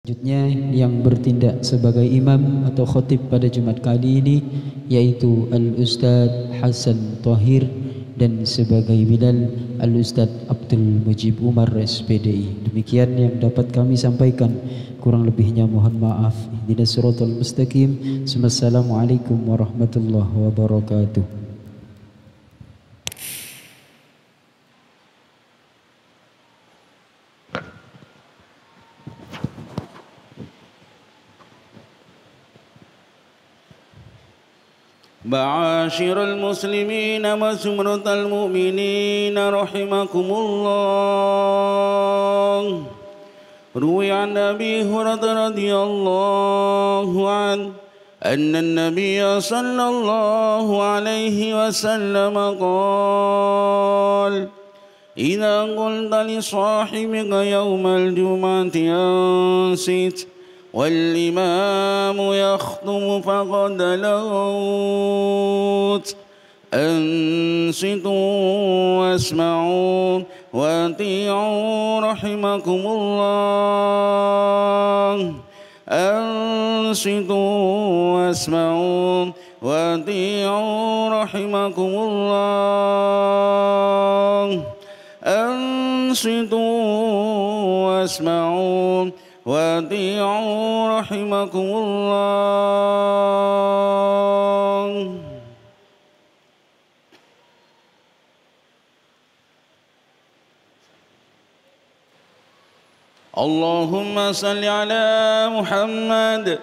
Selanjutnya yang bertindak sebagai imam atau khatib pada Jumat kali ini yaitu Al-Ustadz Hasan Thahir dan sebagai bilal Al-Ustadz Abdul Mujib Umar SPDI. Demikian yang dapat kami sampaikan, kurang lebihnya mohon maaf. Ihdinas siratal mustaqim. Assalamualaikum warahmatullahi wabarakatuh. معاشر المسلمين وزمرة المؤمنين رحمكم الله. روي عن أبي هريرة رضي الله عنه أن النبي صلى الله عليه وسلم قال: إذا قلت لصاحبك يوم الجمعة أنصت والإمام يخطب فقد لغوت. أنصتوا واسمعوا وأطيعوا رحمكم الله. أنصتوا واسمعوا وأطيعوا رحمكم الله. أنصتوا واسمعوا وأطيعوا رحمكم الله. اللهم صل على محمد.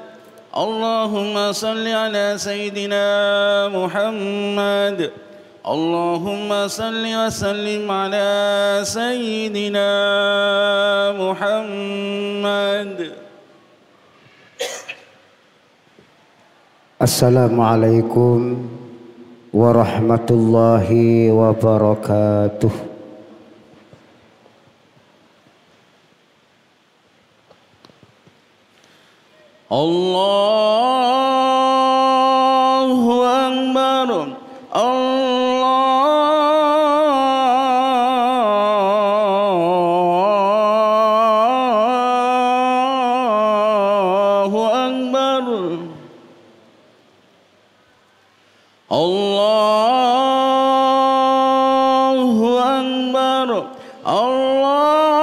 اللهم صل على سيدنا محمد. اللهم صل وسلم على سيدنا محمد. Assalamualaikum warahmatullahi wabarakatuh. Allahu Akbar. Allahu Akbar. Allahu Akbar. Allahu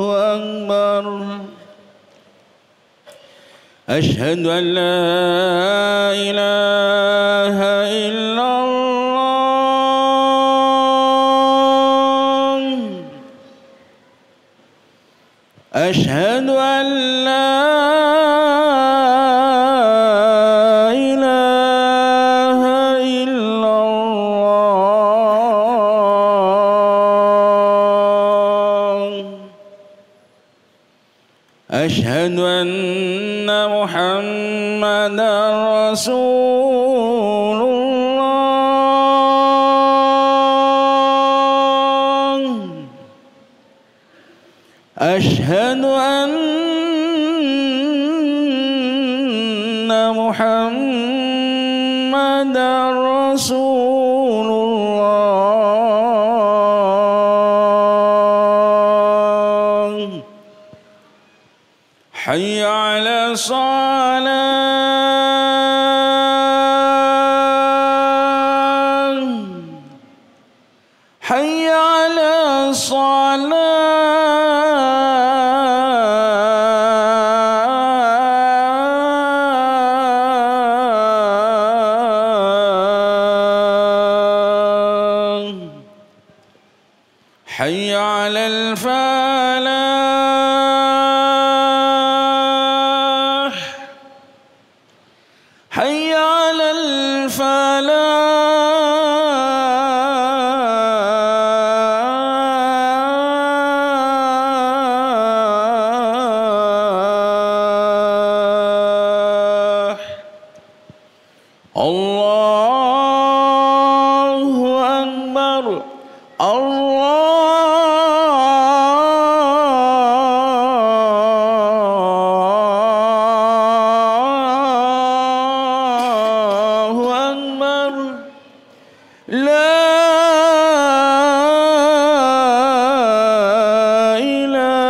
Akbar. Asyhadu an la ilaha illallah. أشهد أن لا إله إلا الله. أشهد أن محمدا رسول الله. أشهد أن محمدا رسول الله. حي على الصلاة. حي على الصلاة. حي على الفلاح. حي على الفلاح. الله أكبر. الله ilaha illallah.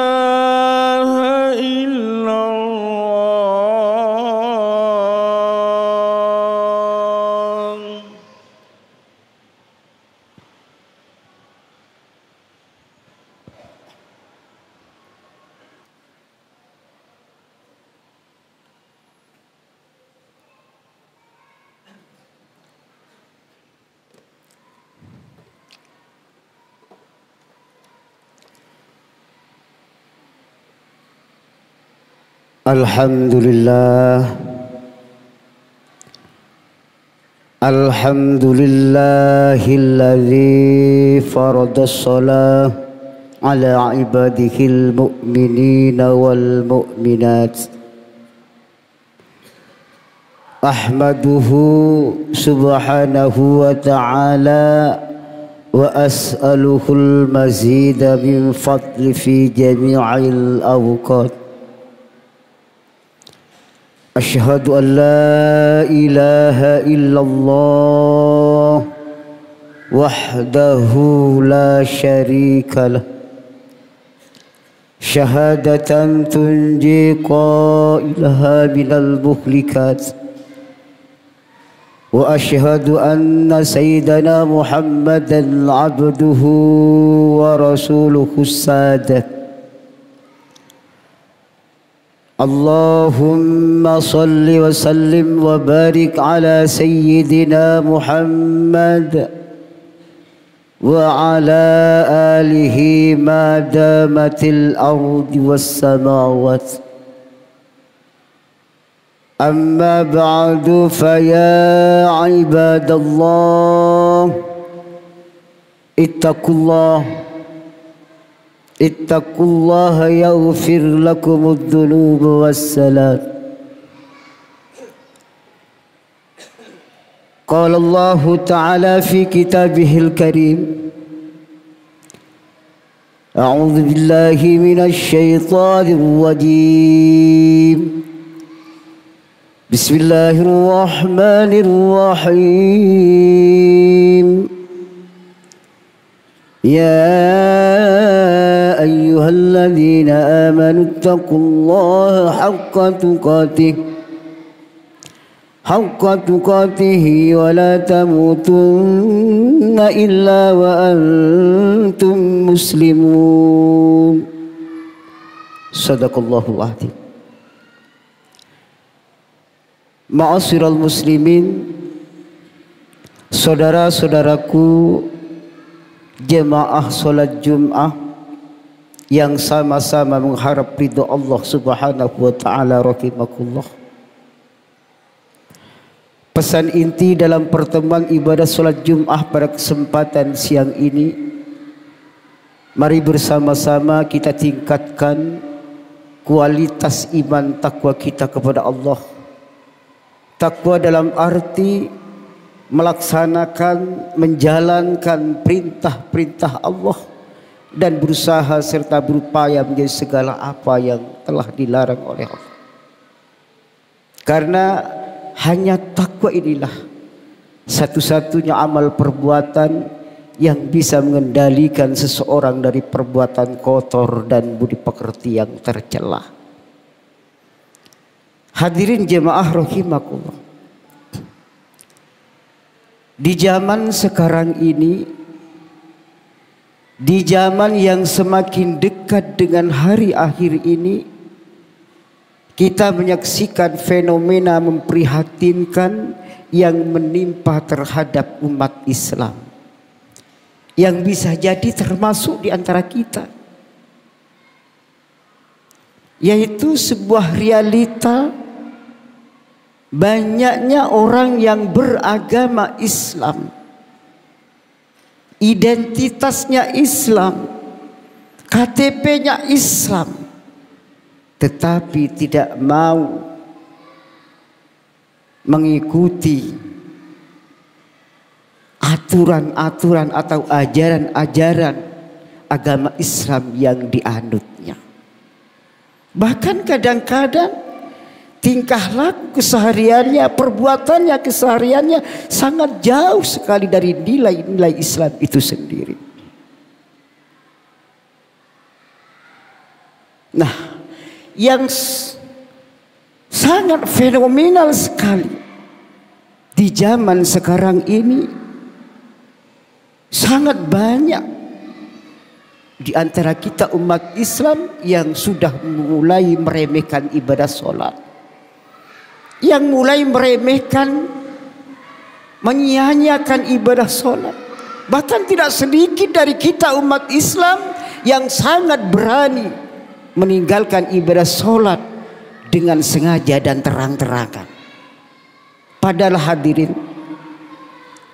Alhamdulillah, alhamdulillahilladzi farada shalah ala ibadihil mu'minina wal mu'minat. Ahmaduhu subhanahu wa ta'ala wa as'aluhul mazida min fadli fi jami'il awqat. Asyhadu an la ilaha illallah wahdahu la syarika lah, syahadatan tunji qailaha minal muhlikat. Wa asyhadu anna sayyidana Muhammadan abduhu wa rasuluhu sadah. Allahumma salli wa sallim wa barik ala sayyidina Muhammad wa ala alihi ma damatil ardi was samawat. Amma ba'du fa ya ibadallah ittaqullah ittaqullaha yaghfir lakumud dhunuba wassalam. Qala Allah ta'ala fi kitabihil karim, a'udzu billahi minasy syaithanir rajim. Bismillahirrahmanirrahim. Ya ayyuhalladzina amanu taqullaha haqqa tuqatih wa la tamutunna illa wa antum muslimun. Sadaqallahul azim. Ma'asyiral muslimin, saudara-saudaraku jemaah salat Jum'ah yang sama-sama mengharap ridha Allah Subhanahu wa taala rahimakumullah. Pesan inti dalam pertemuan ibadah salat Jum'ah pada kesempatan siang ini, mari bersama-sama kita tingkatkan kualitas iman takwa kita kepada Allah. Takwa dalam arti melaksanakan, menjalankan perintah-perintah Allah dan berusaha serta berupaya menjadi segala apa yang telah dilarang oleh Allah. Karena hanya takwa inilah satu-satunya amal perbuatan yang bisa mengendalikan seseorang dari perbuatan kotor dan budi pekerti yang tercela. Hadirin jemaah rahimakumullah. Di zaman sekarang ini, di zaman yang semakin dekat dengan hari akhir ini, kita menyaksikan fenomena memprihatinkan yang menimpa terhadap umat Islam, yang bisa jadi termasuk di antara kita, yaitu sebuah realita banyaknya orang yang beragama Islam, identitasnya Islam, KTP-nya Islam, tetapi tidak mau mengikuti aturan-aturan atau ajaran-ajaran agama Islam yang dianutnya. Bahkan kadang-kadang tingkah laku kesehariannya, perbuatannya, kesehariannya sangat jauh sekali dari nilai-nilai Islam itu sendiri. Nah, yang sangat fenomenal sekali di zaman sekarang ini, sangat banyak di antara kita umat Islam yang sudah mulai meremehkan ibadah sholat, yang mulai meremehkan, menyia-nyiakan ibadah sholat. Bahkan tidak sedikit dari kita umat Islam yang sangat berani meninggalkan ibadah sholat dengan sengaja dan terang-terangan. Padahal hadirin,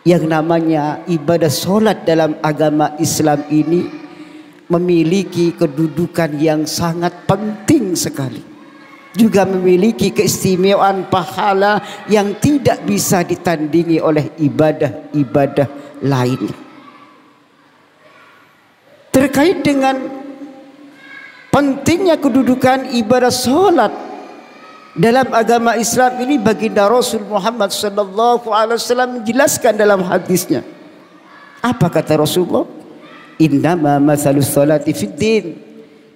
yang namanya ibadah sholat dalam agama Islam ini memiliki kedudukan yang sangat penting sekali. Juga memiliki keistimewaan pahala yang tidak bisa ditandingi oleh ibadah-ibadah lainnya. Terkait dengan pentingnya kedudukan ibadah sholat dalam agama Islam ini, baginda Rasul Muhammad SAW menjelaskan dalam hadisnya. Apa kata Rasulullah? Innama mathalus sholati fid din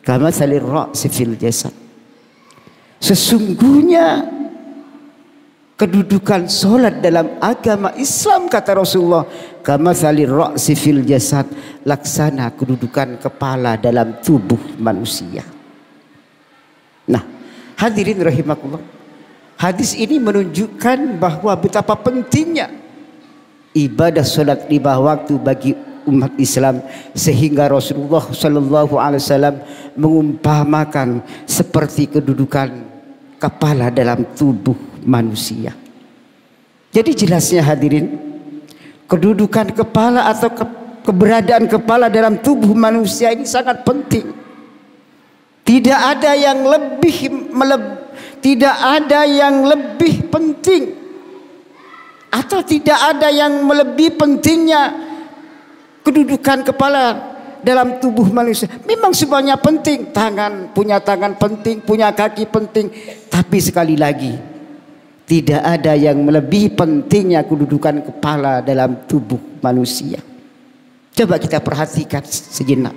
kama mathalir ra'si fil jasad. Sesungguhnya kedudukan solat dalam agama Islam, kata Rasulullah, kama mathalir ra'si fil jasad, laksana kedudukan kepala dalam tubuh manusia. Nah, hadirin rahimakumullah, hadis ini menunjukkan bahwa betapa pentingnya ibadah solat 5 waktu bagi umat Islam, sehingga Rasulullah SAW mengumpamakan seperti kedudukan kepala dalam tubuh manusia. Jadi jelasnya hadirin, kedudukan kepala atau keberadaan kepala dalam tubuh manusia ini sangat penting. Tidak ada yang lebih penting, atau tidak ada yang melebihi pentingnya kedudukan kepala dalam tubuh manusia. Memang semuanya penting, punya tangan penting, punya kaki penting, tapi sekali lagi tidak ada yang melebihi pentingnya kedudukan kepala dalam tubuh manusia. Coba kita perhatikan sejenak.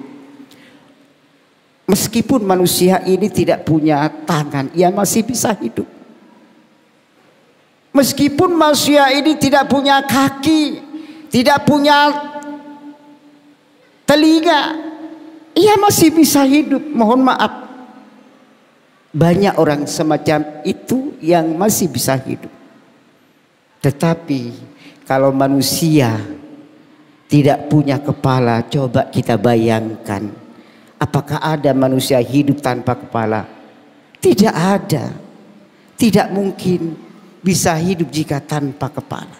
Meskipun manusia ini tidak punya tangan, ia masih bisa hidup. Meskipun manusia ini tidak punya kaki, tidak punya telinga, ia masih bisa hidup. Mohon maaf, banyak orang semacam itu yang masih bisa hidup. Tetapi kalau manusia tidak punya kepala, coba kita bayangkan, apakah ada manusia hidup tanpa kepala? Tidak ada. Tidak mungkin bisa hidup jika tanpa kepala.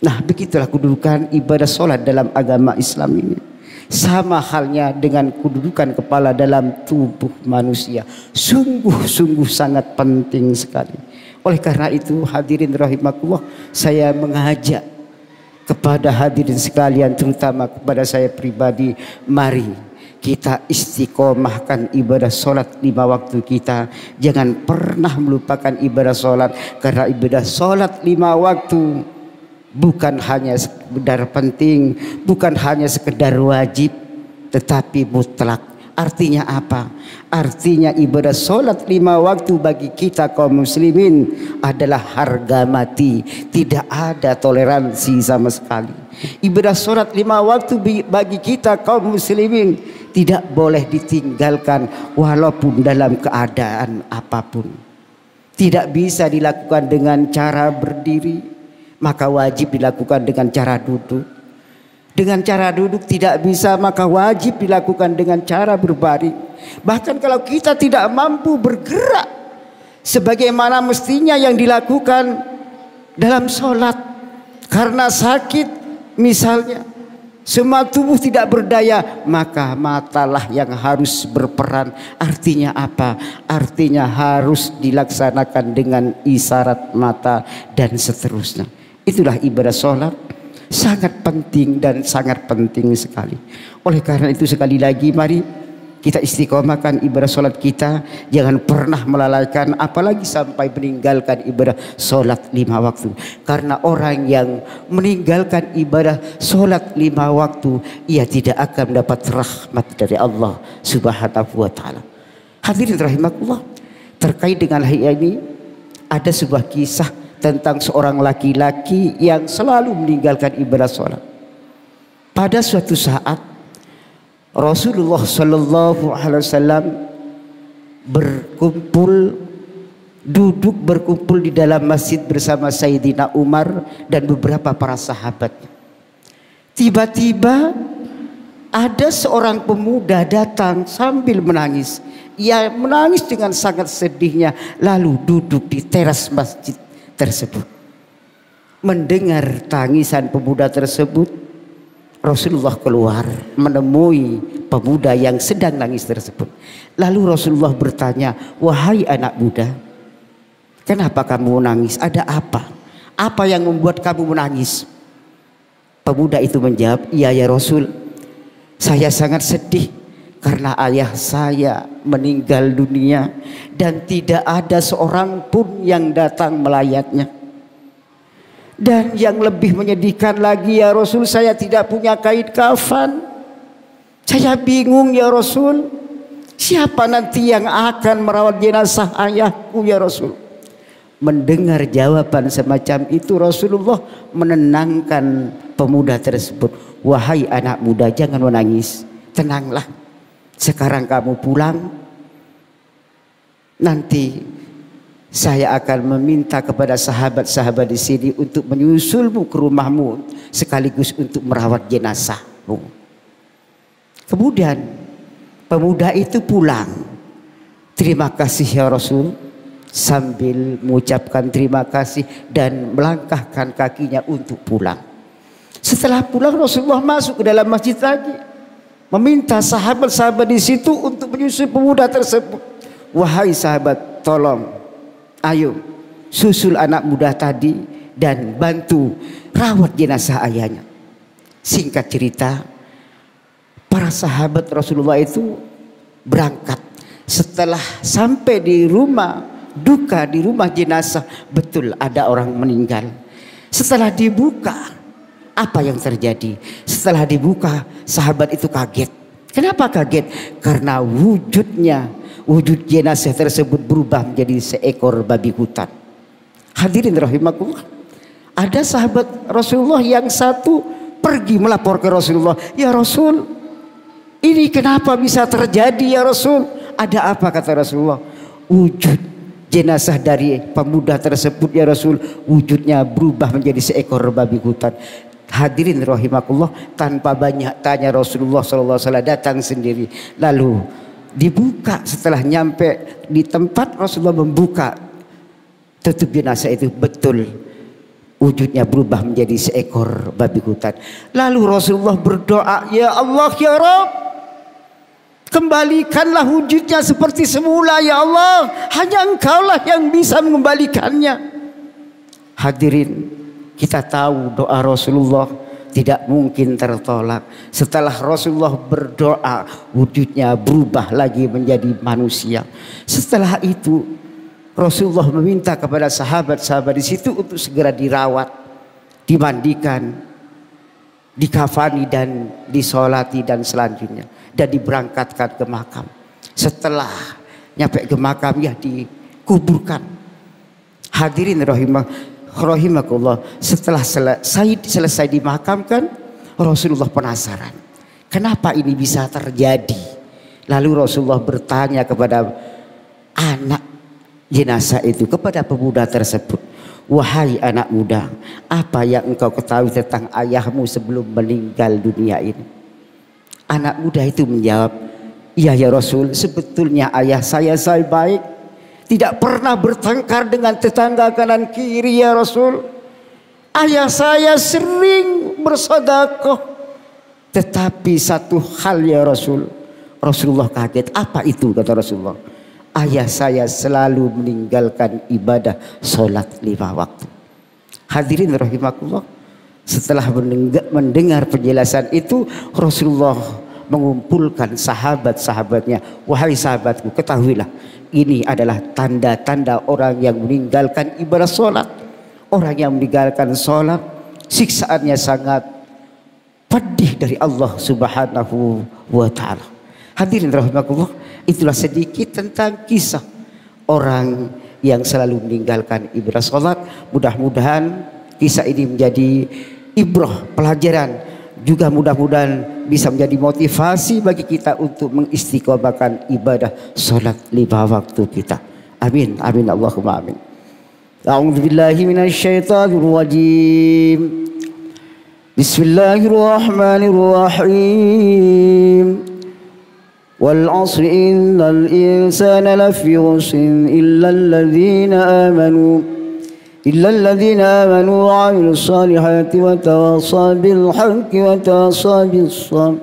Nah, begitulah kedudukan ibadah sholat dalam agama Islam ini. Sama halnya dengan kedudukan kepala dalam tubuh manusia. Sungguh-sungguh sangat penting sekali. Oleh karena itu, hadirin rahimakumullah, saya mengajak kepada hadirin sekalian, terutama kepada saya pribadi, mari kita istiqomahkan ibadah sholat 5 waktu kita. Jangan pernah melupakan ibadah sholat, karena ibadah sholat 5 waktu bukan hanya sekedar penting, bukan hanya sekedar wajib, tetapi mutlak. Artinya apa? Artinya ibadah sholat 5 waktu bagi kita kaum muslimin adalah harga mati. Tidak ada toleransi sama sekali. Ibadah sholat 5 waktu bagi kita kaum muslimin tidak boleh ditinggalkan walaupun dalam keadaan apapun. Tidak bisa dilakukan dengan cara berdiri, maka wajib dilakukan dengan cara duduk. Dengan cara duduk tidak bisa, maka wajib dilakukan dengan cara berbaring. Bahkan kalau kita tidak mampu bergerak sebagaimana mestinya yang dilakukan dalam sholat, karena sakit misalnya, semua tubuh tidak berdaya, maka matalah yang harus berperan. Artinya apa? Artinya harus dilaksanakan dengan isyarat mata dan seterusnya. Itulah ibadah sholat, sangat penting dan sangat penting sekali. Oleh karena itu sekali lagi, mari kita istiqomahkan ibadah solat kita, jangan pernah melalaikan, apalagi sampai meninggalkan ibadah solat 5 waktu. Karena orang yang meninggalkan ibadah solat 5 waktu, ia tidak akan mendapat rahmat dari Allah Subhanahu wa Ta'ala. Hadirin rahimakumullah, terkait dengan hal ini ada sebuah kisah tentang seorang laki-laki yang selalu meninggalkan ibadah solat. Pada suatu saat Rasulullah Sallallahu Alaihi Wasallam duduk berkumpul di dalam masjid bersama Sayyidina Umar dan beberapa para sahabat. Tiba-tiba ada seorang pemuda datang sambil menangis. Ia menangis dengan sangat sedihnya, lalu duduk di teras masjid tersebut. Mendengar tangisan pemuda tersebut, Rasulullah keluar menemui pemuda yang sedang nangis tersebut. Lalu Rasulullah bertanya, "Wahai anak muda, kenapa kamu menangis? Ada apa? Apa yang membuat kamu menangis?" Pemuda itu menjawab, "Iya ya Rasul, saya sangat sedih karena ayah saya meninggal dunia dan tidak ada seorang pun yang datang melayatnya. Dan yang lebih menyedihkan lagi ya Rasul, saya tidak punya kain kafan. Saya bingung ya Rasul, siapa nanti yang akan merawat jenazah ayahku ya Rasul?" Mendengar jawaban semacam itu, Rasulullah menenangkan pemuda tersebut. "Wahai anak muda, jangan menangis, tenanglah. Sekarang kamu pulang, nanti saya akan meminta kepada sahabat-sahabat di sini untuk menyusulmu ke rumahmu sekaligus untuk merawat jenazahmu." Kemudian pemuda itu pulang. "Terima kasih ya Rasul," sambil mengucapkan terima kasih dan melangkahkan kakinya untuk pulang. Setelah pulang, Rasulullah masuk ke dalam masjid lagi, meminta sahabat-sahabat di situ untuk menyusul pemuda tersebut. "Wahai sahabat, tolong, ayo susul anak muda tadi dan bantu rawat jenazah ayahnya." Singkat cerita, para sahabat Rasulullah itu berangkat. Setelah sampai di rumah duka, di rumah jenazah, betul ada orang meninggal. Setelah dibuka, apa yang terjadi? Setelah dibuka, sahabat itu kaget. Kenapa kaget? Karena wujud jenazah tersebut berubah menjadi seekor babi hutan. Hadirin rahimakumullah, ada sahabat Rasulullah yang satu pergi melapor ke Rasulullah, "Ya Rasul, ini kenapa bisa terjadi ya Rasul?" "Ada apa?" kata Rasulullah. "Wujud jenazah dari pemuda tersebut ya Rasul, wujudnya berubah menjadi seekor babi hutan." Hadirin rahimakumullah, tanpa banyak tanya Rasulullah SAW datang sendiri, lalu dibuka. Setelah nyampe di tempat, Rasulullah membuka tutup jenazah itu, betul wujudnya berubah menjadi seekor babi hutan. Lalu Rasulullah berdoa, "Ya Allah ya Rabb, kembalikanlah wujudnya seperti semula ya Allah, hanya Engkaulah yang bisa mengembalikannya." Hadirin, kita tahu doa Rasulullah tidak mungkin tertolak. Setelah Rasulullah berdoa, wujudnya berubah lagi menjadi manusia. Setelah itu Rasulullah meminta kepada sahabat-sahabat di situ untuk segera dirawat, dimandikan, dikafani dan disolati dan selanjutnya, dan diberangkatkan ke makam. Setelah nyampe ke makam, ya dikuburkan. Hadirin rahimakumullah, setelah selesai dimakamkan, Rasulullah penasaran, kenapa ini bisa terjadi? Lalu Rasulullah bertanya kepada anak jenazah itu, kepada pemuda tersebut, "Wahai anak muda, apa yang engkau ketahui tentang ayahmu sebelum meninggal dunia ini?" Anak muda itu menjawab, "Iya ya Rasul, sebetulnya ayah saya baik, tidak pernah bertengkar dengan tetangga kanan kiri ya Rasul. Ayah saya sering bersedekah. Tetapi satu hal ya Rasul." Rasulullah kaget. "Apa itu?" kata Rasulullah. "Ayah saya selalu meninggalkan ibadah sholat 5 waktu." Hadirin rahimakumullah, setelah mendengar penjelasan itu, Rasulullah mengumpulkan sahabat-sahabatnya. Wahai sahabatku, ketahuilah ini adalah tanda-tanda orang yang meninggalkan ibadah solat. Orang yang meninggalkan solat siksaannya sangat pedih dari Allah Subhanahu wa ta'ala. Hadirin rahimakumullah, itulah sedikit tentang kisah orang yang selalu meninggalkan ibadah solat. Mudah-mudahan kisah ini menjadi ibrah, pelajaran, juga mudah-mudahan bisa menjadi motivasi bagi kita untuk mengistiqomahkan ibadah solat 5 waktu kita. Amin, amin, Allahumma amin. A'udzu billahi minasy syaithanir rajim. Bismillahirrahmanirrahim. Wal 'asri innal insana lafi khusrin إلا الذين آمنوا وعملوا الصالحات وتواصوا بالحق وتواصوا بالصبر.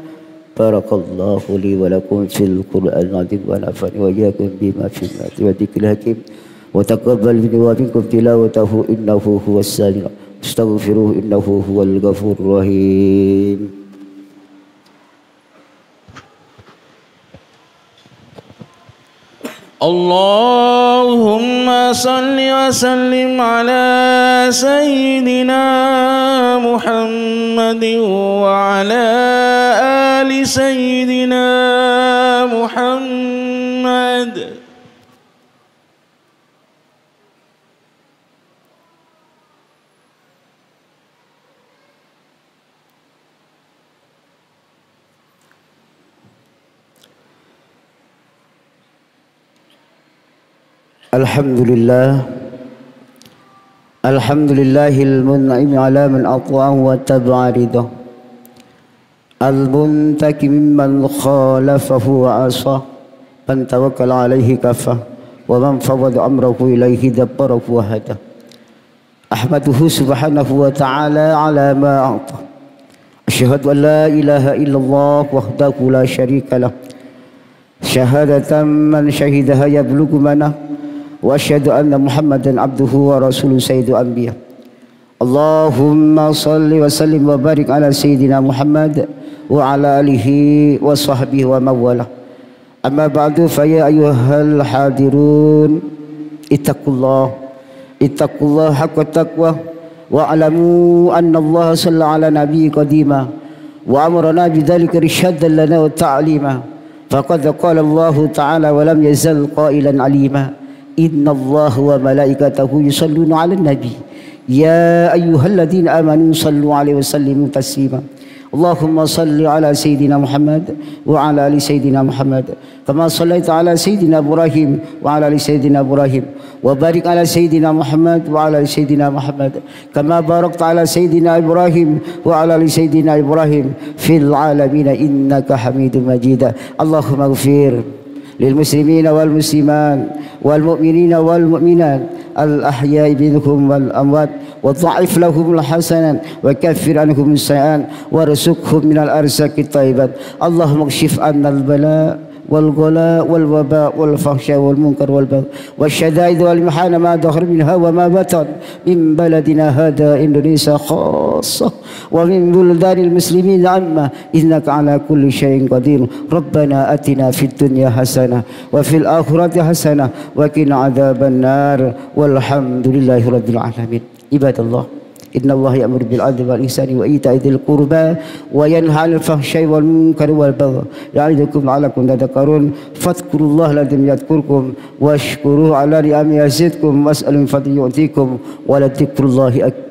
بارك الله لي ولكم في القرآن العظيم ونفعني وإياكم بما فيه من الآيات والذكر الحكيم وتقبل مني ومنكم تلاوته إنه هو السميع استغفروه إنه هو الغفور الرحيم. اللهم صل وسلم على سيدنا محمد وعلى آل سيدنا محمد. Alhamdulillahil mun'im ala man ata'ahu wa tabi'a ridah, al-muntaki mimman khalafahu wa asa, man tawakkala alaihi kafa wa man fawwada amrahu ilaihi dabbarahu wa hada. Ahmaduhu subhanahu wa ta'ala ala ma a'ta. Asyhadu an la ilaha illallah wahdahu la syarika lah, syahadatan man syahidaha yablughu manah, wa asyhadu anna Muhammadan abduhu wa rasuluhu sayyidul anbiya. Allahumma salli wa sallim wa barik ala sayyidina Muhammad wa ala alihi wa sahbihi wa mawala. Amma ba'du, fa ya ayyuhal hadirun ittaqullah haqqa taqwa wa alamu anna Allah salla ala nabiyyi qadima wa amarna bidzalika irshadan lana wa ta'lima. Faqad qala Allah ta'ala wa lam yazal qailan alima. Inna Allah wa malaikatahu yusalluna 'alan nabi ya ayyuhalladzina amanu sallu 'alaihi wa sallimu taslima. Allahumma salli ala sayyidina Muhammad wa ala ali sayyidina Muhammad kama sallaita ala sayyidina Ibrahim wa ala ali sayyidina Ibrahim wa barik ala sayyidina Muhammad wa ala ali sayyidina Muhammad kama barakta ala sayyidina Ibrahim wa ala ali sayyidina Ibrahim fil alamin innaka Hamidum Majid. Allahumma ighfir للمسلمين والمسلمات والمؤمنين والمؤمنات الأحياء منهم والأموات وضعف لهم الحسنات وكفر عنهم السيئات وارزقهم من الأرزاق الطيبات. اللهم اكشف عنا البلاء والغلاء والوباء والفحشاء والمنكر والبغي والشدائد والمحن ما ظهر منها وما بطن من بلدنا هذا إندونيسيا خاصة ومن بلدان المسلمين عامة إنك على كل شيء قدير. ربنا أتنا في الدنيا حسنة وفي الآخرة حسنة وقنا عذاب النار والحمد لله رب العالمين. عباد الله، إن الله يأمر بالعدل والإحسان وإيتاء ذي القربى وينهى عن الفحشاء والمنكر والبغي يعظكم لعلكم تذكرون. فاذكروا الله العظيم يذكركم واشكروه على نعمه يزدكم واسألوا من فضله يؤتيكم ولذكر الله أكبر.